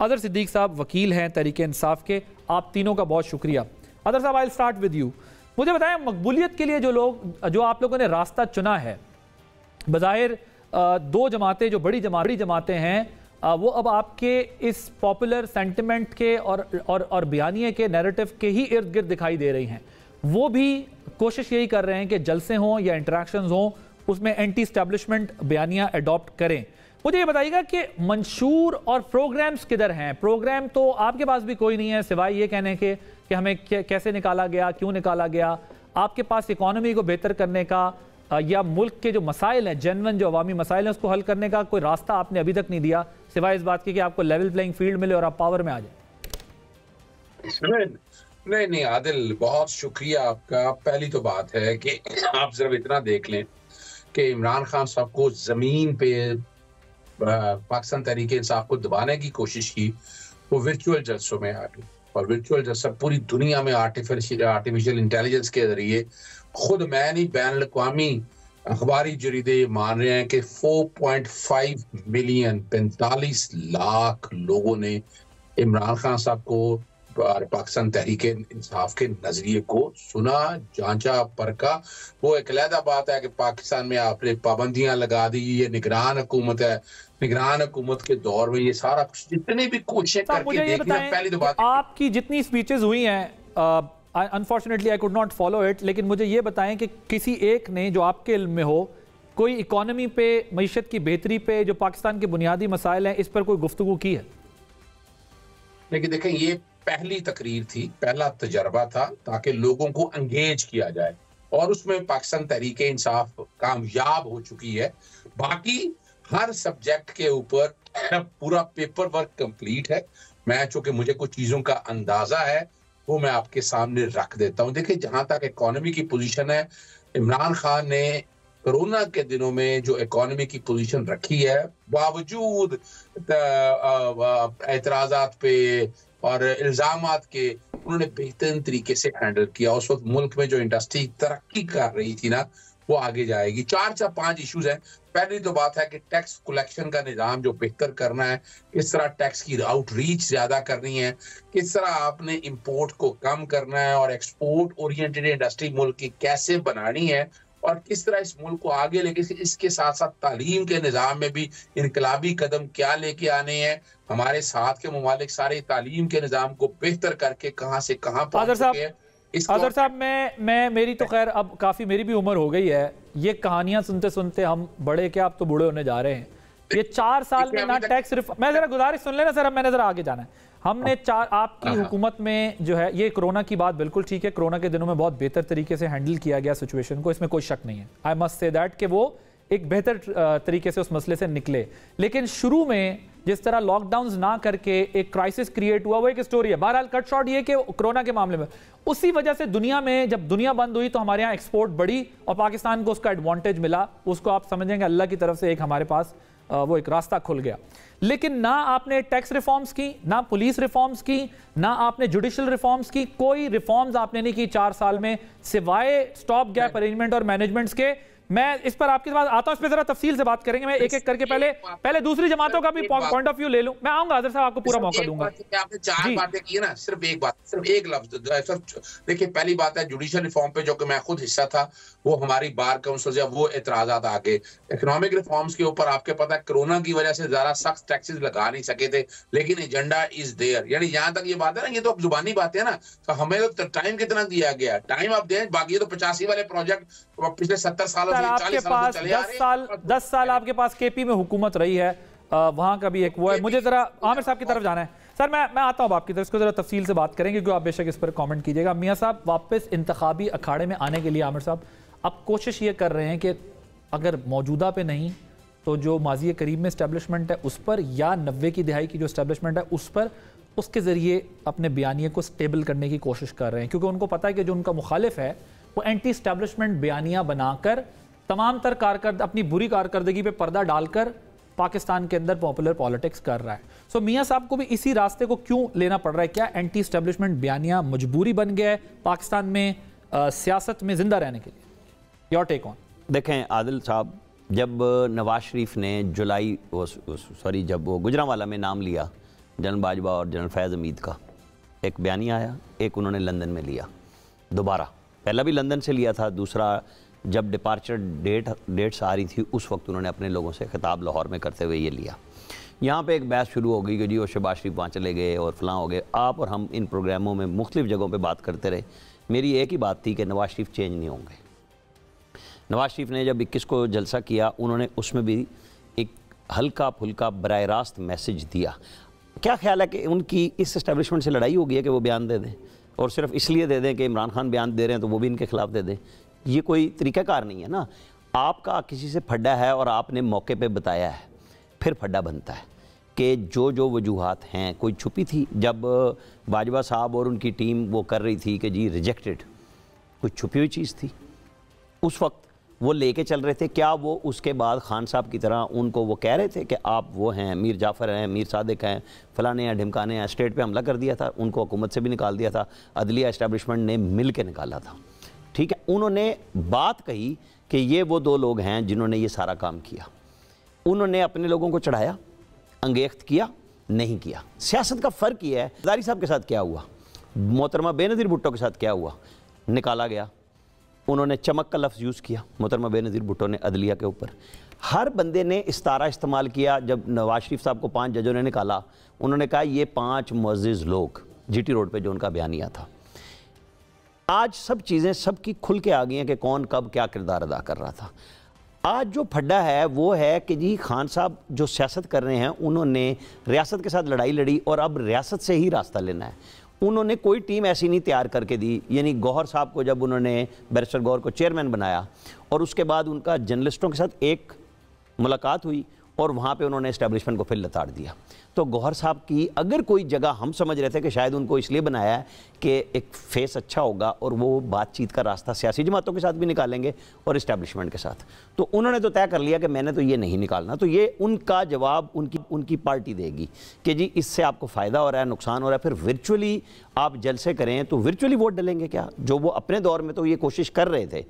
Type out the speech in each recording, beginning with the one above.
Other Siddique साहब वकील हैं तहरीक इंसाफ के, आप तीनों का बहुत शुक्रिया। अदर साहब, आई स्टार्ट विद यू। मुझे बताएं, मकबूलियत के लिए जो आप लोगों ने रास्ता चुना है, बज़ाहिर दो जमातें जो बड़ी जमातें हैं, वो अब आपके इस पॉपुलर सेंटिमेंट के और बयानिए के नैरेटिव के ही इर्द गिर्द दिखाई दे रही हैं। वो भी कोशिश यही कर रहे हैं कि जलसे हों या इंटरेक्शंस हों, उसमें एंटी स्टैब्लिशमेंट बयानियाँ अडॉप्ट करें। मुझे ये बताइएगा कि मंशूर और प्रोग्राम्स किधर हैं? प्रोग्राम तो आपके पास भी कोई नहीं है सिवाय ये कहने के कि हमें कैसे निकाला गया, क्यों निकाला गया। आपके पास इकॉनमी को बेहतर करने का या मुल्क के जो मसाइल हैं, जेन्युइन जो अवामी मसाइल हैं, उसको हल करने का कोई रास्ता आपने अभी तक नहीं दिया, सिवाय इस बात के कि आपको लेवल प्लेइंग फील्ड मिले और आप पावर में आ जाए। नहीं आदिल, बहुत शुक्रिया आपका। पहली तो बात है कि आप सिर्फ इतना देख लें कि इमरान खान साहब को जमीन पे पाकिस्तान तहरीक इंसाफ को दबाने की कोशिश की, वो वर्चुअल जलसों में आ गई। और वर्चुअल जलसा पूरी दुनिया में आर्टिफिशियल इंटेलिजेंस के जरिए, खुद मैं नहीं बैन अवी अखबारी जरीदे मान रहे हैं कि 4.5 मिलियन 45 लाख लोगों ने इमरान खान साहब को पाकिस्तान तहरीक इंसाफ के नजरिए को सुना, जांचा, परखा। वो एक अलहदा बात है कि पाकिस्तान में आपने पाबंदियां लगा दी, ये निगरान हुकूमत है। निगरान हुकूमत के दौर में ये सारा कुछ जितने भी कोशिशें करके देखना। पहली तो बात, आपकी जितनी स्पीचेस हुई हैं, unfortunately I could not follow it, लेकिन मुझे ये बताएं कि किसी एक ने जो आपके इल्म में हो, कोई इकॉनमी पे, मईशत की बेहतरी पे, जो पाकिस्तान के बुनियादी मसाइल हैं, इस पर कोई गुफ्तगू की है? लेकिन देखें, ये पहली तकरीर थी, पहला तजर्बा था, ताकि लोगों को एंगेज किया जाए, और उसमें पाकिस्तान तहरीक इंसाफ कामयाब हो चुकी है। बाकी हर सब्जेक्ट के ऊपर पूरा पेपर वर्क कंप्लीट है। मैं चूंकि मुझे कुछ चीजों का अंदाजा है, वो मैं आपके सामने रख देता हूं। देखिए, जहां तक इकोनॉमी की पोजीशन है, इमरान खान ने कोरोना के दिनों में जो इकोनॉमी की पोजीशन रखी है, बावजूद एतराजात पे और इल्जामात के, उन्होंने बेहतरीन तरीके से हैंडल किया। उस वक्त मुल्क में जो इंडस्ट्री तरक्की कर रही थी ना, वो आगे जाएगी। 4 इश्यूज हैं। पहली तो बात है कि टैक्स कलेक्शन का निजाम जो बेहतर करना है, किस तरह टैक्स की आउटरीच ज्यादा करनी है, किस तरह आपने इंपोर्ट को कम करना है और एक्सपोर्ट ओरिएंटेड इंडस्ट्री मुल्क की कैसे बनानी है, और किस तरह इस मुल्क को आगे लेके, इसके साथ साथ तालीम के निजाम में भी इनकलाबी कदम क्या लेके आने हैं। हमारे साथ के मुमालिक सारे तालीम के निजाम को बेहतर करके कहाँ से कहाँ पहुंच चुके हैं। आदर साहब, मैं मेरी तो खैर अब काफ़ी मेरी भी उम्र हो गई है, ये कहानियां सुनते सुनते हम बड़े क्या, अब तो बूढ़े होने जा रहे हैं। ये 4 साल में ना टैक्स मैं जरा गुजारिश सुन लेना सर, अब मैंने जरा आगे जाना है। हमने आपकी हुकूमत में जो है, ये कोरोना की बात बिल्कुल ठीक है, कोरोना के दिनों में बहुत बेहतर तरीके से हैंडल किया गया सिचुएशन को, इसमें कोई शक नहीं है। आई मस्ट से दैट कि वो एक बेहतर तरीके से उस मसले से निकले। लेकिन शुरू में जिस तरह लॉकडाउन ना करके एक क्राइसिस क्रिएट हुआ, वो एक स्टोरी है। बहरहाल कट शॉट ये कि कोरोना के मामले में उसी वजह से दुनिया में, जब दुनिया बंद हुई तो हमारे यहाँ एक्सपोर्ट बढ़ी और पाकिस्तान को उसका एडवांटेज मिला। उसको आप समझेंगे अल्लाह की तरफ से एक हमारे पास वो एक रास्ता खुल गया। लेकिन ना आपने टैक्स रिफॉर्म्स की, ना पुलिस रिफॉर्म्स की, ना आपने जुडिशल रिफॉर्म्स की। कोई रिफॉर्म्स आपने नहीं की 4 साल में, सिवाय स्टॉप गैप अरेंजमेंट और मैनेजमेंट्स के। मैं इस पर आपके पास आता हूं, इस पर जरा तफसील से बात करेंगे। मैं एक एक करके पहले दूसरी जमातों का भी पॉइंट ऑफ व्यू ले लूं। मैं आऊंगा आज़र साहब, आपको पूरा मौका दूंगा। आपने 4 बातें की है ना, सिर्फ एक बात, सिर्फ एक लफ्ज। देखिए, पहली बात है जुडिशियल रिफॉर्म पे, जो कि मैं खुद हिस्सा था, वो हमारी बार काउंसिल से वो एतराजात आ गए। इकोनॉमिक रिफॉर्म्स के ऊपर आपके पता है कोरोना की वजह से ज्यादा सख्त टैक्सेस लगा नहीं सके थे, लेकिन एजेंडा इज देयर। यानी यहाँ तक ये बात है ना, ये तो जुबानी बातें है ना, तो हमें तो टाइम कितना दिया गया, टाइम आप दें। बाकी तो 85 वाले प्रोजेक्ट पिछले 70 सालों से 40 सालों से 10 साल आपके पास केपी में हुकूमत रही है, वहां का भी एक वो है। मुझे जरा आमिर साहब की तरफ जाना है। सर मैं आता हूं आपकी तरफ, इसको जरा तफसील से बात करेंगे, क्योंकि आप बेशक इस पर कमेंट कीजिएगा। मियां साहब, वापस इंतखाबी अखाड़े में आने के लिए आमिर साहब अब कोशिश ये कर रहे हैं कि अगर मौजूदा पे नहीं तो जो माजी करीब में इस्टेब्लिशमेंट है उस पर, या 90 की दिहाई की जो इस्टेब्लिशमेंट है उस पर, उसके ज़रिए अपने बयानिए को स्टेबल करने की कोशिश कर रहे हैं। क्योंकि उनको पता है कि जो उनका मुखालिफ है वो एंटी इस्टेब्लिशमेंट बयानियाँ बनाकर तमाम तर अपनी बुरी कारकर्दगी पे पर्दा डालकर पाकिस्तान के अंदर पॉपुलर पॉलिटिक्स कर रहा है। सो मियां साहब को भी इसी रास्ते को क्यों लेना पड़ रहा है? क्या एंटी इस्टेब्लिशमेंट बयानियाँ मजबूरी बन गया है पाकिस्तान में सियासत में जिंदा रहने के लिए? Your take on. देखें आदिल साहब, जब नवाज शरीफ ने जब वो गुजरांवाला में नाम लिया जनरल बाजवा और जनरल फैज़ हमीद का एक बयानिया आया, एक उन्होंने लंदन में लिया दोबारा, पहला भी लंदन से लिया था, दूसरा जब डिपार्चर डेट्स आ रही थी उस वक्त उन्होंने अपने लोगों से खिताब लाहौर में करते हुए ये लिया। यहाँ पे एक बहस शुरू हो गई कि जी वो शहबाज शरीफ वहाँ चले गए और फलां हो गए। आप और हम इन प्रोग्रामों में मुख्तलिफ़ जगहों पे बात करते रहे, मेरी एक ही बात थी कि नवाज शरीफ चेंज नहीं होंगे। नवाज शरीफ ने जब 21 को जलसा किया उन्होंने उसमें भी एक हल्का फुल्का बराह रास्त मैसेज दिया। क्या ख्याल है कि उनकी इस इस्टेब्लिशमेंट से लड़ाई हो गई है कि वो बयान दे दें और सिर्फ इसलिए दे दें कि इमरान खान बयान दे रहे हैं तो वो भी इनके खिलाफ दे दें? ये कोई तरीक़ाकार नहीं है ना। आपका किसी से फड्डा है और आपने मौके पे बताया है, फिर फड्डा बनता है कि जो वजूहात हैं, कोई छुपी थी जब बाजवा साहब और उनकी टीम वो कर रही थी कि जी रिजेक्टेड, कुछ छुपी हुई चीज़ थी उस वक्त वो लेके चल रहे थे? क्या वो उसके बाद खान साहब की तरह उनको वो कह रहे थे कि आप वो हैं, मीर जाफ़र हैं, मीर सादिक हैं, फलाने हैं, ढिमकाने हैं, स्टेट पे हमला कर दिया था, उनको हुकूमत से भी निकाल दिया था, अदलिया इस्टेब्लिशमेंट ने मिल के निकाला था, ठीक है? उन्होंने बात कही कि ये वो दो लोग हैं जिन्होंने ये सारा काम किया। उन्होंने अपने लोगों को चढ़ाया, अंगेख्त किया, नहीं किया। सियासत का फ़र्क ये है, ज़ारी साहब के साथ क्या हुआ, मोहतरमा बेनज़ीर भुट्टो के साथ क्या हुआ, निकाला गया, उन्होंने चमक का लफ्ज़ यूज़ किया मोहतरमा बेनज़ीर भुट्टो ने अदलिया के ऊपर। हर बंदे ने इस्तारा इस्तेमाल किया। जब नवाज शरीफ साहब को 5 जजों ने निकाला, उन्होंने कहा ये 5 मुअज़्ज़िज़ लोग, जीटी रोड पे जो उनका बयानिया था। आज सब चीज़ें सबकी खुल के आ गई हैं कि कौन कब क्या किरदार अदा कर रहा था। आज जो फड्डा है वो है कि जी खान साहब जो सियासत कर रहे हैं उन्होंने रियासत के साथ लड़ाई लड़ी और अब रियासत से ही रास्ता लेना है। उन्होंने कोई टीम ऐसी नहीं तैयार करके दी, यानी गौहर साहब को जब उन्होंने बैरिस्टर गौहर को चेयरमैन बनाया और उसके बाद उनका जर्नलिस्टों के साथ एक मुलाकात हुई और वहाँ पे उन्होंने इस्टेब्लिशमेंट को फिर लताड़ दिया। तो गौहर साहब की अगर कोई जगह हम समझ रहे थे कि शायद उनको इसलिए बनाया है कि एक फेस अच्छा होगा और वो बातचीत का रास्ता सियासी जमातों के साथ भी निकालेंगे और इस्टेब्लिशमेंट के साथ, तो उन्होंने तो तय कर लिया कि मैंने तो ये नहीं निकालना। तो ये उनका जवाब उनकी पार्टी देगी कि जी इससे आपको फ़ायदा हो रहा है, नुकसान हो रहा है। फिर वर्चुअली आप जलसे करें तो वर्चुअली वोट डलेंगे क्या? जो वो अपने दौर में तो ये कोशिश कर रहे थे,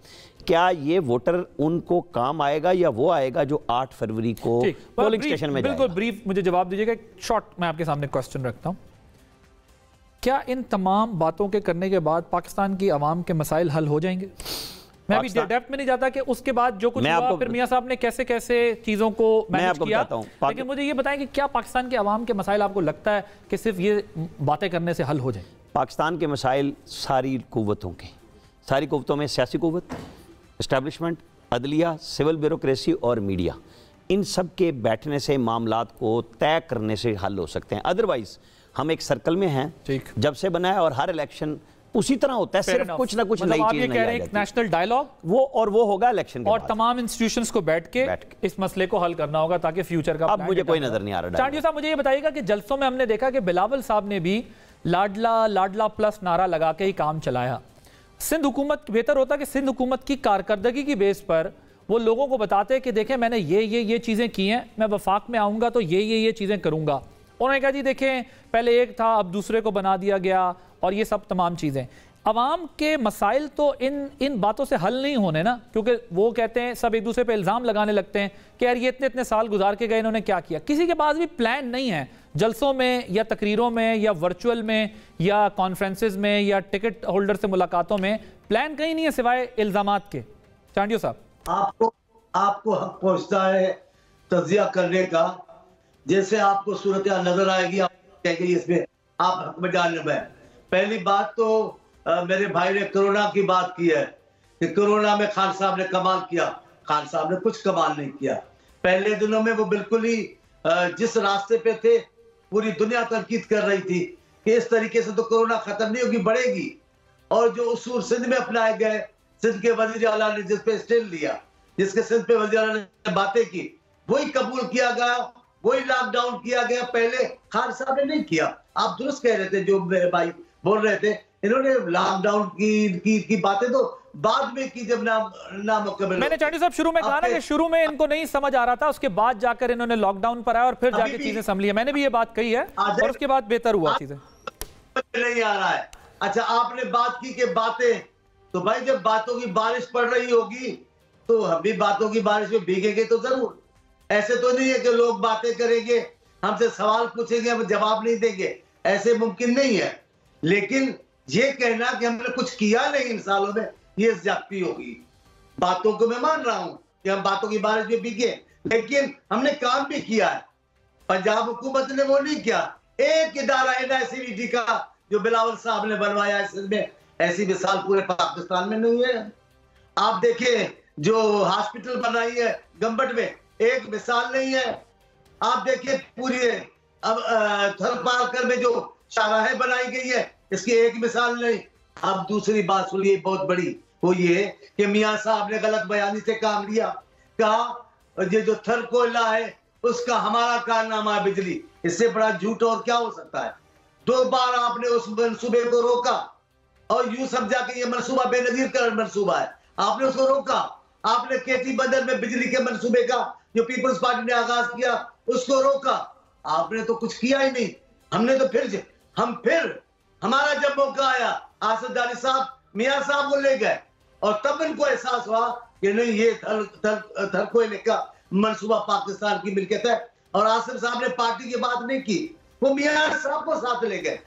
क्या ये वोटर उनको काम आएगा या वो आएगा जो 8 फरवरी को पोलिंग स्टेशन में जाएगा? बिल्कुल ब्रीफ मुझे जवाब दीजिएगा। शॉर्ट मैं आपके सामने क्वेश्चन रखता हूं, क्या इन तमाम बातों के करने के बाद पाकिस्तान की आवाम के मसाइल हल हो जाएंगे? मैं अभी डेप्थ में नहीं जाता कि उसके बाद जो कुछ हुआ फिर मियां साहब ने कैसे कैसे चीजों को मैनेज किया, लेकिन मुझे ये बताएं कि क्या पाकिस्तान के आवाम के मसाइल आपको लगता है कि सिर्फ ये बातें करने से हल हो जाए? पाकिस्तान के मसाइल सारी कुव्वतों में सियासी कुव्वत, इस्टेब्लिशमेंट, अदलिया, सिविल ब्यूरोक्रेसी और मीडिया, इन सब के बैठने से मामलात को तय करने से हल हो सकते हैं। अदरवाइज हम एक सर्कल में हैं जब से बना है और हर इलेक्शन उसी तरह होता है, सिर्फ कुछ ना कुछ नई चीज नहीं आ जाती। नेशनल डायलॉग वो होगा इलेक्शन के बाद, तमाम इंस्टीट्यूशंस को बैठ के इस मसले को हल करना होगा ताकि फ्यूचर का अब मुझे कोई नजर नहीं आ रहा। चांडियो साहब मुझे ये बताइएगा कि जलसों में हमने देखा कि बिलावल साहब ने भी लाडला प्लस नारा लगा के ही काम चलाया। सिंध हुकूमत बेहतर होता कि सिंध हुकूमत की कारकर्दगी की बेस पर वो लोगों को बताते कि देखें मैंने ये चीज़ें की हैं, मैं वफाक में आऊँगा तो ये चीज़ें करूँगा। उन्होंने कहा जी देखें पहले एक था अब दूसरे को बना दिया गया और ये सब तमाम चीज़ें। अवाम के मसाइल तो इन बातों से हल नहीं होने ना, क्योंकि वो कहते हैं सब एक दूसरे पे इल्ज़ाम लगाने लगते हैं कि यार ये इतने साल गुजार के गए, इन्होंने क्या किया। किसी के पास भी प्लान नहीं है जलसों में या तकरीरों में या वर्चुअल में या कॉन्फ्रेंसेज में या टिकट होल्डर से मुलाकातों में, प्लान कहीं नहीं है सिवाय इल्ज़ामात के। चांडियो साहब आपको हक पहुंचता है तजिया करने का, जैसे आपको सूरत नजर आएगी आप कहेंगे इसमें आप हक में जानिब है। पहली बात तो मेरे भाई ने कोरोना की बात की है कि कोरोना में खान साहब ने कमाल किया। खान साहब ने कुछ कमाल नहीं किया। पहले दिनों में वो बिल्कुल ही जिस रास्ते पे थे पूरी दुनिया तनकीद कर रही थी कि इस तरीके से तो कोरोना खत्म नहीं होगी, बढ़ेगी। और जो उसूल सिंध में अपनाए गए, सिंध के वजीर आला ने जिस पे स्टैंड लिया, जिसके सिंध पे वजीर आला ने बातें की, वही कबूल किया गया, वही लॉकडाउन किया गया। पहले खान साहब ने नहीं किया। आप दुरुस्त कह रहे थे, जो मेरे भाई बोल रहे थे, इन्होंने लॉकडाउन की बातें तो बाद में की जब नामुकम्मल। मैंने चांडियो साहब शुरू में कहा ना कि शुरू में इनको नहीं समझ आ रहा था, उसके बाद जाकर इन्होंने लॉकडाउन पर आया और फिर जाके चीजें संभली है। मैंने भी ये बात कही है और उसके बाद बेहतर हुआ चीजें। नहीं आ रहा है। अच्छा आपने बात की कि बातें, तो भाई जब बातों की बारिश पड़ रही होगी तो हम भी बातों की बारिश में भीगेंगे तो जरूर। ऐसे तो नहीं है कि लोग बातें करेंगे हमसे सवाल पूछेंगे, हम जवाब नहीं देंगे, ऐसे मुमकिन नहीं है। लेकिन ये कहना कि हमने कुछ किया नहीं इन सालों में, ये ज्यादती होगी। बातों को मैं मान रहा हूं कि हम बातों की बारिश में भीगे, लेकिन हमने काम भी किया है। पंजाब हुकूमत ने वो नहीं किया। एक इदारा NICVT का जो बिलावल साहब ने बनवाया इसमें, ऐसी मिसाल पूरे पाकिस्तान में नहीं है। आप देखिए जो हॉस्पिटल बनाई है गंबट में, एक मिसाल नहीं है। आप देखिए पूरी अब थलपालकर में जो शाहराहें बनाई गई है, इसकी एक मिसाल नहीं। अब दूसरी बात सुनिए बहुत बड़ी, वो ये कि मियां साहब ने गलत बयानी से काम लिया, कहा ये जो थल कोयला है उसका हमारा कारनामा है बिजली। इससे बड़ा झूठ और क्या हो सकता है। 2 बार आपने उस मंसूबे को रोका और यूं समझा कि ये मंसूबा बेनजीर का मंसूबा है, आपने उसको रोका। आपने KT बंदर में बिजली के मंसूबे का जो पीपल्स पार्टी ने आगाज किया उसको रोका। आपने तो कुछ किया ही नहीं। हमने तो फिर हमारा जब मौका आया, आसिफ जानी साहब मियां साहब को ले गए और तब इनको एहसास हुआ कि नहीं, ये थल कोयले का मंसूबा पाकिस्तान की मिल्कियत है। और आसिफ साहब ने पार्टी की बात नहीं की, वो मियां साहब को साथ ले गए।